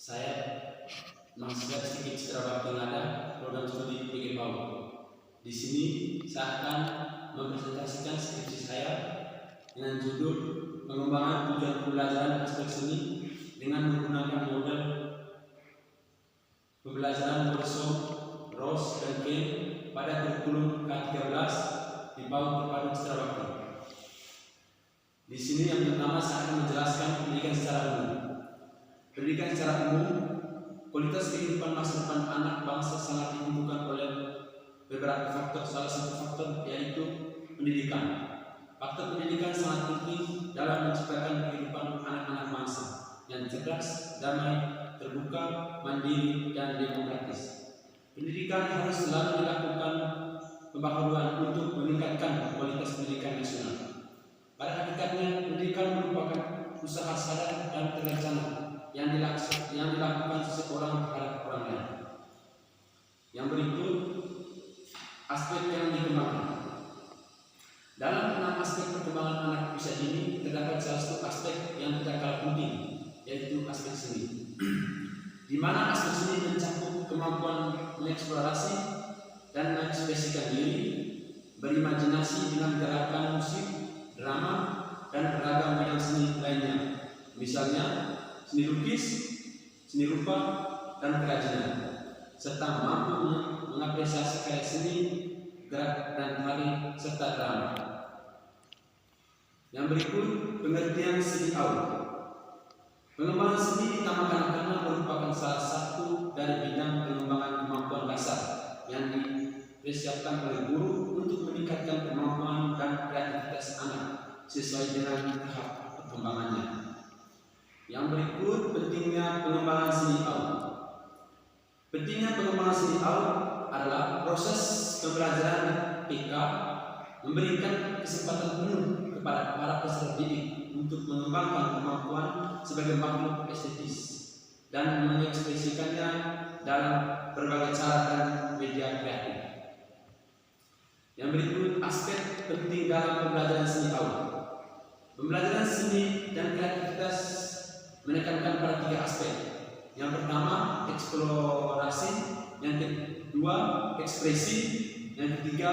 Saya mahasiswa sedikit Citra Bakti Ngada, program studi PG PAUD. Di sini saya akan mempresentasikan skripsi saya dengan judul pengembangan tujuan pembelajaran aspek seni dengan menggunakan model pembelajaran Workshop, ROS, dan Ken pada kurikulum K13 di PAUD Terpadu Citra Bakti. Di sini yang pertama saya akan menjelaskan pendidikan secara umum. Pendidikan secara umum, kualitas kehidupan masa depan anak bangsa sangat ditentukan oleh beberapa faktor. Salah satu faktor yaitu pendidikan. Faktor pendidikan sangat penting dalam menciptakan kehidupan anak-anak bangsa yang cerdas, damai, terbuka, mandiri, dan demokratis. Pendidikan harus selalu dilakukan pembaharuan untuk meningkatkan kualitas pendidikan nasional. Pada hakikatnya, pendidikan merupakan usaha sadar dan terencana yang dilakukan seseorang terhadap orang lain. Yang berikut aspek yang dikembangkan. Dalam 6 aspek perkembangan anak usia dini terdapat salah satu aspek yang tidak kalah penting, yaitu aspek seni. Di mana aspek seni mencakup kemampuan mengeksplorasi dan mengekspresikan diri, berimajinasi dengan gerakan musik, drama, dan beragam bidang seni lainnya. Misalnya seni lukis, seni rupa, dan kerajinan, serta mampu mengapresiasi karya seni, gerak dan tari, serta drama. Yang berikut pengertian seni awal. Pengembangan seni ditamakan karena merupakan salah satu dari bidang pengembangan kemampuan dasar yang dipersiapkan oleh guru untuk meningkatkan kemampuan dan kreativitas anak sesuai dengan tahap perkembangannya. Yang berikut pentingnya pengembangan seni awal. Pentingnya pengembangan seni awal adalah proses pembelajaran PK memberikan kesempatan penuh kepada para peserta didik untuk mengembangkan kemampuan sebagai makhluk estetis dan mengekspresikannya dalam berbagai cara dan media kreatif. Yang berikut aspek penting dalam pembelajaran seni awal. Pembelajaran seni dan kreativitas menekankan pada 3 aspek. Yang pertama eksplorasi, yang kedua ekspresi, yang ketiga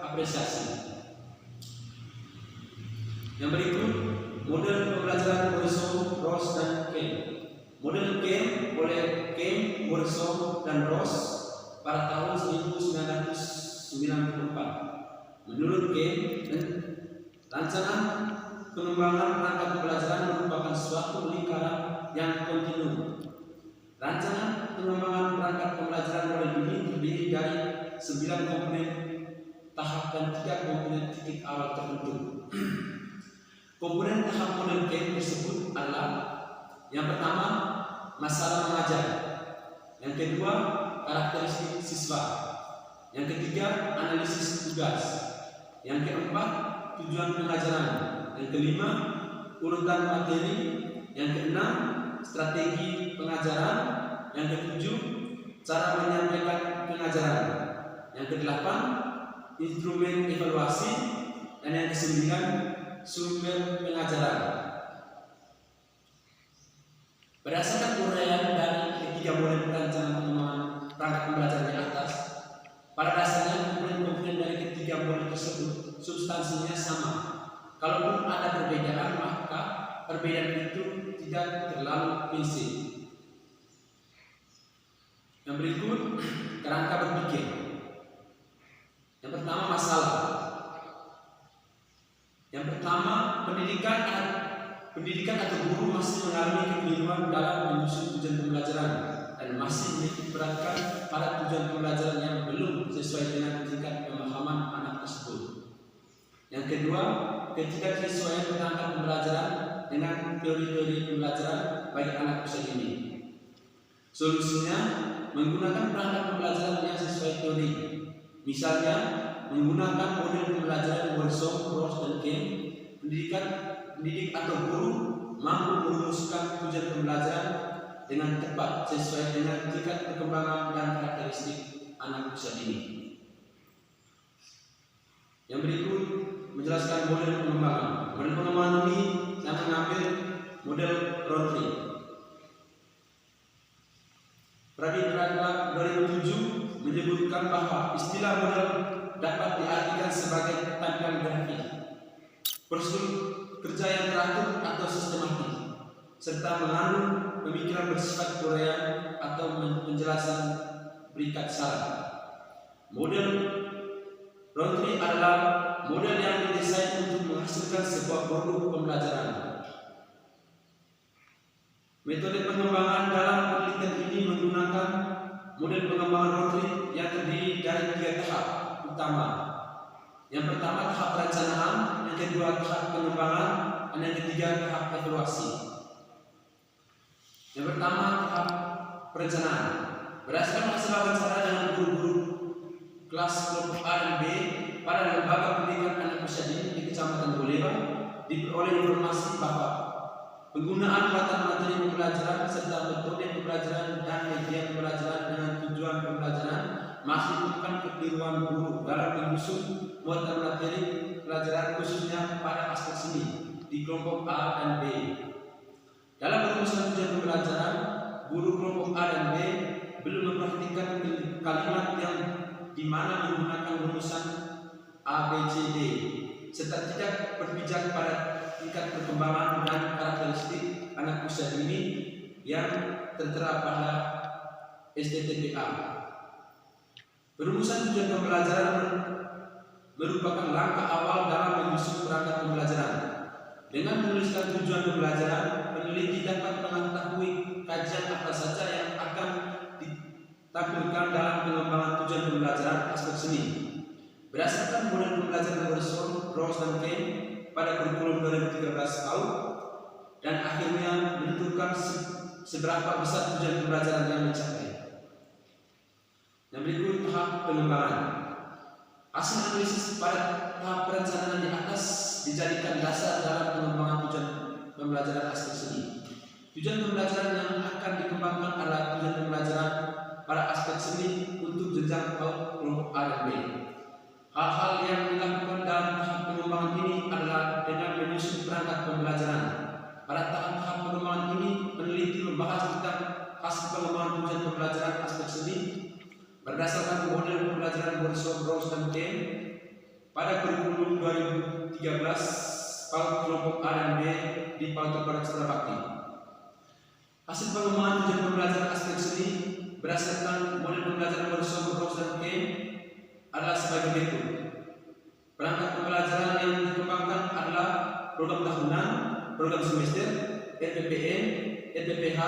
apresiasi. Yang berikut model pembelajaran Workshop, ROS, dan Ken. Model Ken oleh Ken, Workshop, dan ROS pada tahun 1994. Menurut Ken, rancangan pengembangan perangkat pembelajaran merupakan suatu lingkaran yang kontinu. Rancangan pengembangan perangkat pembelajaran mulai dini terdiri dari 9 komponen tahap dan 3 komponen titik awal tertentu. Komponen tahap model Ken tersebut adalah: yang pertama, masalah mengajar; yang kedua, karakteristik siswa; yang ketiga, analisis tugas; yang keempat, tujuan pengajaran; yang kelima, urutan materi; yang keenam, strategi pengajaran; yang ketujuh, cara menyampaikan pengajaran; yang kedelapan, instrumen evaluasi; dan yang kesembilan, sumber pengajaran. Berdasarkan uraian dari ketiga model perancangan pengembangan perangkat pembelajaran di atas, pada dasarnya komponen-komponen dari ketiga model tersebut substansinya sama. Kalaupun ada perbedaan, maka perbedaan itu tidak terlalu prinsip. Yang berikut kerangka berpikir. Yang pertama, masalah. Yang pertama, pendidikan atau guru masih mengalami kekeliruan dalam menyusun tujuan pembelajaran dan masih menitik beratkan pada tujuan pembelajaran yang belum sesuai dengan tingkat pemahaman anak tersebut. Yang kedua, ketidaksesuaian perangkat pembelajaran dengan teori-teori pembelajaran bagi anak usia dini. Solusinya, menggunakan perangkat pembelajaran yang sesuai teori. Misalnya, menggunakan model pembelajaran Workshop, ROS, dan Ken. Pendidik atau guru mampu merumuskan tujuan pembelajaran dengan tepat sesuai dengan tingkat perkembangan dan karakteristik anak usia dini. Yang berikut menjelaskan model pengembangan. Model pengembangan ini yang mengambil model Rontri. menyebutkan bahwa istilah model dapat diartikan sebagai tampilan grafik, prosedur kerja yang teratur atau sistematis, serta mengandung pemikiran bersifat Korea atau penjelasan berikat syarat. Model Roundtree adalah model yang didesain untuk menghasilkan sebuah produk pembelajaran. Metode pengembangan dalam penelitian ini menggunakan model pengembangan Roundtree yang terdiri dari 3 tahap utama. Yang pertama tahap perencanaan, yang kedua tahap pengembangan, dan yang ketiga tahap evaluasi. Yang pertama tahap perencanaan. Berdasarkan hasil wawancara dengan guru-guru kelas kelompok A dan B pada lembaga pendidikan anak usia dini di Kecamatan Boleba, diperoleh informasi bahwa penggunaan materi pembelajaran serta metode pembelajaran dan media pembelajaran dengan tujuan pembelajaran masih bukan kekeliruan guru dalam menyusun muatan materi pelajaran khususnya pada aspek seni di kelompok A dan B. Dalam merumuskan tujuan pembelajaran, guru kelompok A dan B belum memperhatikan kalimat yang di mana menggunakan rumusan A, B, C, D, serta tidak berpijak pada tingkat perkembangan dan karakteristik anak usia dini yang tertera pada STTPA. Perumusan tujuan pembelajaran merupakan langkah awal dalam menyusun perangkat pembelajaran. Dengan menuliskan tujuan pembelajaran, peneliti dapat mengetahui kajian apa saja yang akan ditampilkan dalam pengembangan tujuan pembelajaran aspek seni. Berdasarkan model pembelajaran Wilson, Rose, dan Kane pada kurikulum 2013 PAUD, dan akhirnya menentukan seberapa besar tujuan pembelajaran yang dicapai. Yang berikut tahap pengembangan. Hasil analisis pada tahap perencanaan di atas dijadikan dasar dalam pengembangan tujuan pembelajaran aspek seni. Tujuan pembelajaran yang akan dikembangkan adalah tujuan pembelajaran pada aspek seni untuk jenjang PAUD kelompok A dan B. Hal-hal yang dilakukan dalam tahap pengembangan ini adalah dengan menyusun perangkat pembelajaran. Pada tahap pengembangan ini, peneliti membahas tentang hasil pengembangan tujuan pembelajaran aspek seni berdasarkan model pembelajaran Wilson, Rose, dan Kane pada kurikulum 2013 PAUD kelompok A dan B di PAUD Terbaru Citra Bakti. Hasil pengembangan tujuan pembelajaran aspek seni berdasarkan model pembelajaran Wilson, Rose, dan Kane adalah sebagai berikut. Perangkat pembelajaran yang dikembangkan adalah program tahunan, program semester, RPPM, RPPH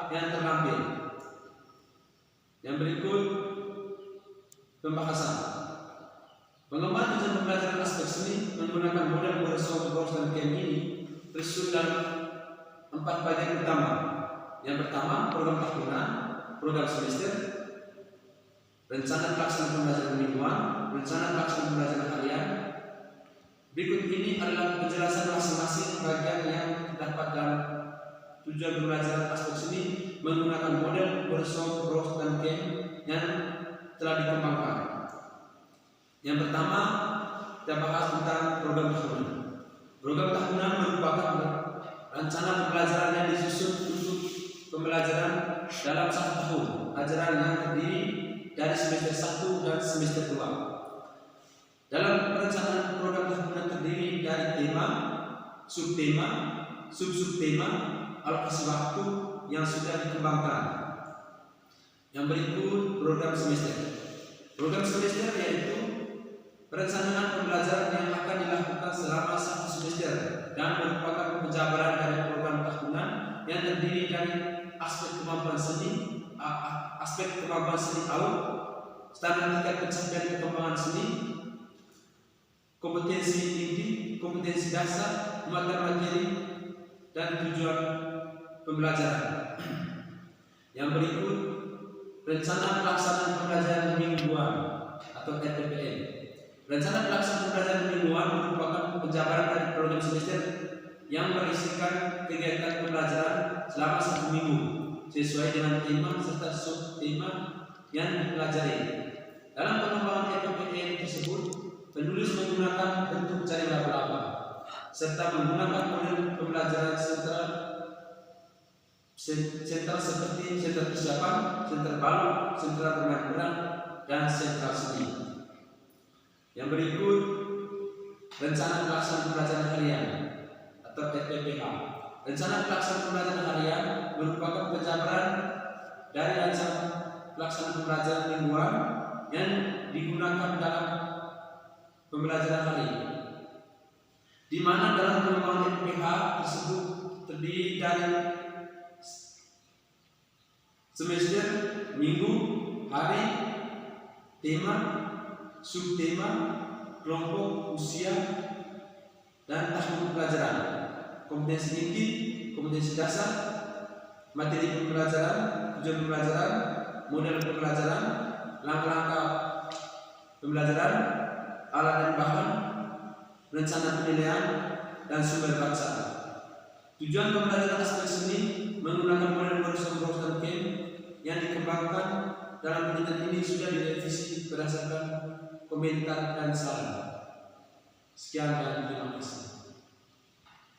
yang terlampir. Yang berikut pembahasan. Pengembangan tujuan pembelajaran aspek seni menggunakan model Wilson, Rose, dan Kane ini tersusun dalam 4 bagian utama. Yang pertama, program tahunan, program semester, rencana pelaksanaan pembelajaran mingguan, rencana pelaksanaan pembelajaran harian. Berikut ini adalah penjelasan masing-masing bagian yang terdapat dalam tujuan pembelajaran aspek seni menggunakan model Wilson, Rose, dan Kane yang telah dikembangkan. Yang pertama, kita bahas tentang program tahunan. Program tahunan merupakan rencana pembelajaran yang disusun untuk pembelajaran dalam 1 tahun ajaran yang terdiri dari semester 1 dan semester 2. Dalam perencanaan program tahunan terdiri dari tema, subtema, sub-subtema, alokasi waktu yang sudah dikembangkan. Yang berikut program semester. Program semester yaitu perencanaan pembelajaran yang akan dilakukan selama 1 semester dan merupakan penjabaran dari program tahunan yang terdiri dari aspek kemampuan seni, AUD, standar tingkat pencapaian perkembangan seni, kompetensi inti, kompetensi dasar, muatan materi, dan tujuan pembelajaran. Yang berikut rencana pelaksanaan pembelajaran mingguan atau RPPM. Rencana pelaksanaan pembelajaran mingguan merupakan penjabaran dari program semester yang berisikan kegiatan pembelajaran selama 1 minggu sesuai dengan tema serta subtema yang dipelajari. Dalam pengembangan RPPM tersebut, penulis menggunakan bentuk cari laba-laba serta menggunakan model pembelajaran sentral seperti sentra persiapan, sentra balu, sentra bermain bola, dan sentral seni. Yang berikut rencana pelaksanaan pembelajaran harian atau RPPH. Rencana pelaksanaan pembelajaran harian merupakan penjabaran dari rencana pelaksanaan pembelajaran mingguan yang digunakan dalam pembelajaran harian, di mana dalam pengembangan RPPH tersebut terdiri dari semester, minggu, hari, tema, subtema, kelompok, usia, dan tahun pelajaran, kompetensi inti, kompetensi dasar, materi pembelajaran, tujuan pembelajaran, model pembelajaran, langkah-langkah pembelajaran, alat dan bahan, rencana penilaian, dan sumber bacaan. Tujuan pembelajaran aspek seni menggunakan model Morrison dan Kemp yang dikembangkan dalam penelitian ini sudah direvisi berdasarkan komentar dan saran. Sekian dan terima kasih.